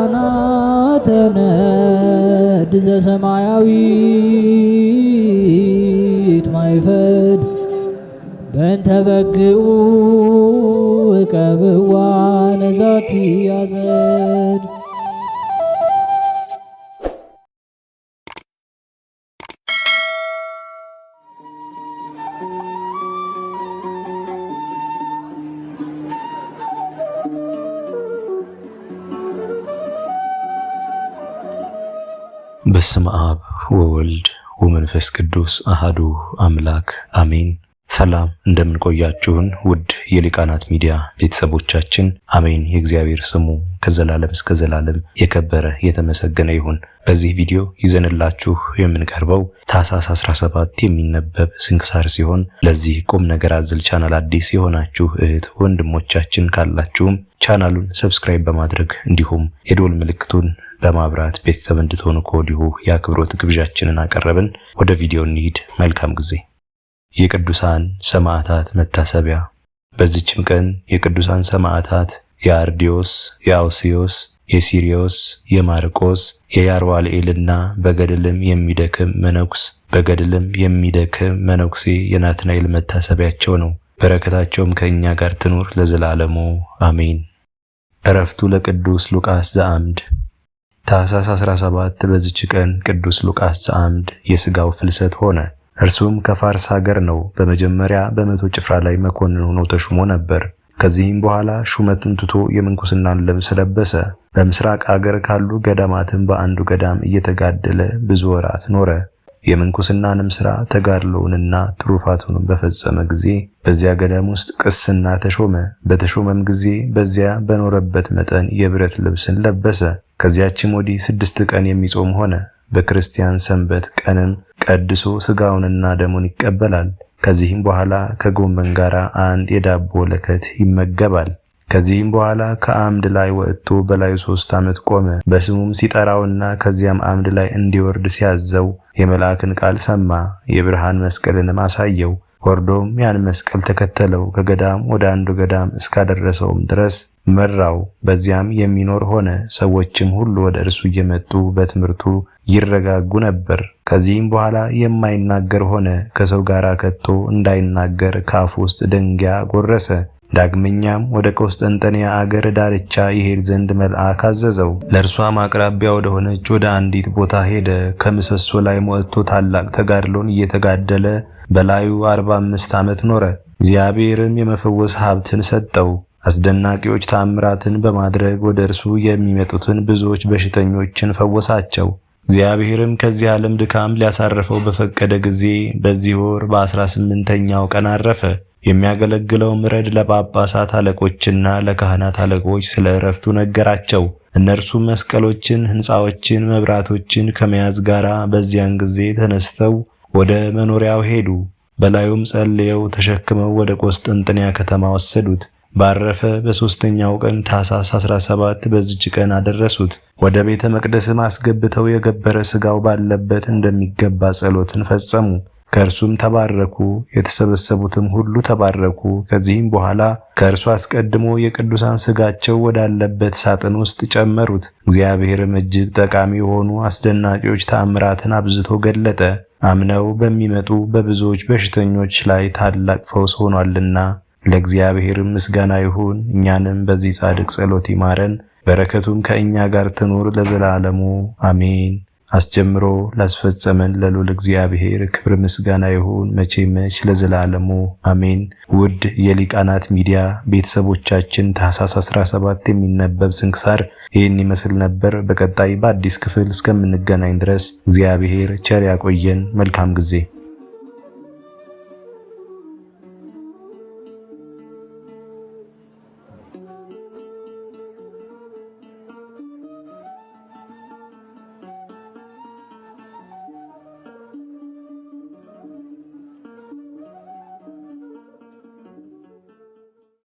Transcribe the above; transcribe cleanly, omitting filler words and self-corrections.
ሊቃናተ ነድ ዘሰማያዊት ማይፈድ በእንተ በግዑ እቀብዋ ነዛቲ ያዘድ። በስመ አብ ወወልድ ወመንፈስ ቅዱስ አሃዱ አምላክ አሜን። ሰላም እንደምንቆያችሁን ውድ የሊቃናት ሚዲያ ቤተሰቦቻችን፣ አሜን። የእግዚአብሔር ስሙ ከዘላለም እስከ ዘላለም የከበረ የተመሰገነ ይሁን። በዚህ ቪዲዮ ይዘንላችሁ የምንቀርበው ታኅሳስ 17 የሚነበብ ስንክሳር ሲሆን ለዚህ ቁም ነገር አዘል ቻናል አዲስ የሆናችሁ እህት ወንድሞቻችን ካላችሁም ቻናሉን ሰብስክራይብ በማድረግ እንዲሁም የደወል ምልክቱን በማብራት ቤተሰብ እንድትሆኑ ከወዲሁ የአክብሮት ግብዣችንን አቀረብን። ወደ ቪዲዮ እንሂድ። መልካም ጊዜ። የቅዱሳን ሰማዕታት መታሰቢያ። በዚህችም ቀን የቅዱሳን ሰማዕታት የአርዲዮስ፣ የአውስዮስ፣ የሲሪዮስ፣ የማርቆስ፣ የያርዋልኤልና በገድልም የሚደክም መነኩሴ የናትናኤል መታሰቢያቸው ነው። በረከታቸውም ከእኛ ጋር ትኑር ለዘላለሙ አሜን። ዕረፍቱ ለቅዱስ ሉቃስ ዘአምድ። ታኅሳስ 17 በዚች ቀን ቅዱስ ሉቃስ ዘአምድ የሥጋው ፍልሰት ሆነ። እርሱም ከፋርስ ሀገር ነው። በመጀመሪያ በመቶ ጭፍራ ላይ መኮንን ሆኖ ተሹሞ ነበር። ከዚህም በኋላ ሹመቱን ትቶ የምንኩስናን ልብስ ለበሰ። በምስራቅ አገር ካሉ ገዳማትም በአንዱ ገዳም እየተጋደለ ብዙ ወራት ኖረ። የምንኩስናንም ሥራ ተጋድሎውንና ትሩፋቱንም በፈጸመ ጊዜ በዚያ ገዳም ውስጥ ቅስና ተሾመ። በተሾመም ጊዜ በዚያ በኖረበት መጠን የብረት ልብስን ለበሰ። ከዚያችም ወዲህ 6 ቀን የሚጾም ሆነ። በክርስቲያን ሰንበት ቀንም ቀድሶ ሥጋውንና ደሙን ይቀበላል። ከዚህም በኋላ ከጎመን ጋር አንድ የዳቦ ለከት ይመገባል። ከዚህም በኋላ ከአምድ ላይ ወጥቶ በላዩ 3 ዓመት ቆመ። በስሙም ሲጠራውና ከዚያም አምድ ላይ እንዲወርድ ሲያዘው የመልአክን ቃል ሰማ። የብርሃን መስቀልንም አሳየው። ወርዶም ያን መስቀል ተከተለው። ከገዳም ወደ አንዱ ገዳም እስካደረሰውም ድረስ መራው። በዚያም የሚኖር ሆነ። ሰዎችም ሁሉ ወደ እርሱ እየመጡ በትምህርቱ ይረጋጉ ነበር። ከዚህም በኋላ የማይናገር ሆነ። ከሰው ጋር ከቶ እንዳይናገር ከአፉ ውስጥ ደንጊያ ጎረሰ። ዳግመኛም ወደ ቆስጠንጠንያ አገር ዳርቻ ይሄድ ዘንድ መልአክ አዘዘው። ለእርሷም አቅራቢያ ወደ ሆነች ወደ አንዲት ቦታ ሄደ። ከምሰሶ ላይ ወጥቶ ታላቅ ተጋድሎን እየተጋደለ በላዩ 45 ዓመት ኖረ። እግዚአብሔርም የመፈወስ ሀብትን ሰጠው። አስደናቂዎች ተአምራትን በማድረግ ወደ እርሱ የሚመጡትን ብዙዎች በሽተኞችን ፈወሳቸው። እግዚአብሔርም ከዚህ ዓለም ድካም ሊያሳርፈው በፈቀደ ጊዜ በዚህ ወር በ18ኛው ቀን አረፈ። የሚያገለግለውም ረድ ለጳጳሳት አለቆችና ለካህናት አለቆች ስለ ዕረፍቱ ነገራቸው። እነርሱም መስቀሎችን፣ ሕንፃዎችን፣ መብራቶችን ከመያዝ ጋር በዚያን ጊዜ ተነስተው ወደ መኖሪያው ሄዱ። በላዩም ጸልየው ተሸክመው ወደ ቆስጠንጥንያ ከተማ ወሰዱት። ባረፈ በ3ኛው ቀን ታኅሳስ 17 በዚች ቀን አደረሱት። ወደ ቤተ መቅደስም አስገብተው የገበረ ሥጋው ባለበት እንደሚገባ ጸሎትን ፈጸሙ። ከእርሱም ተባረኩ። የተሰበሰቡትም ሁሉ ተባረኩ። ከዚህም በኋላ ከእርሱ አስቀድሞ የቅዱሳን ሥጋቸው ወዳለበት ሳጥን ውስጥ ጨመሩት። እግዚአብሔርም እጅግ ጠቃሚ የሆኑ አስደናቂዎች ተአምራትን አብዝቶ ገለጠ። አምነው በሚመጡ በብዙዎች በሽተኞች ላይ ታላቅ ፈውስ ሆኗልና ለእግዚአብሔር ምስጋና ይሁን። እኛንም በዚህ ጻድቅ ጸሎት ይማረን፣ በረከቱም ከእኛ ጋር ትኑር ለዘላለሙ አሜን። አስጀምሮ ላስፈጸመን ለልዑል እግዚአብሔር ክብር ምስጋና ይሁን መቼ ለዘላለሙ አሜን። ውድ የሊቃናት ሚዲያ ቤተሰቦቻችን ታኅሳስ 17 የሚነበብ ስንክሳር ይህን ይመስል ነበር። በቀጣይ በአዲስ ክፍል እስከምንገናኝ ድረስ እግዚአብሔር ቸር ያቆየን። መልካም ጊዜ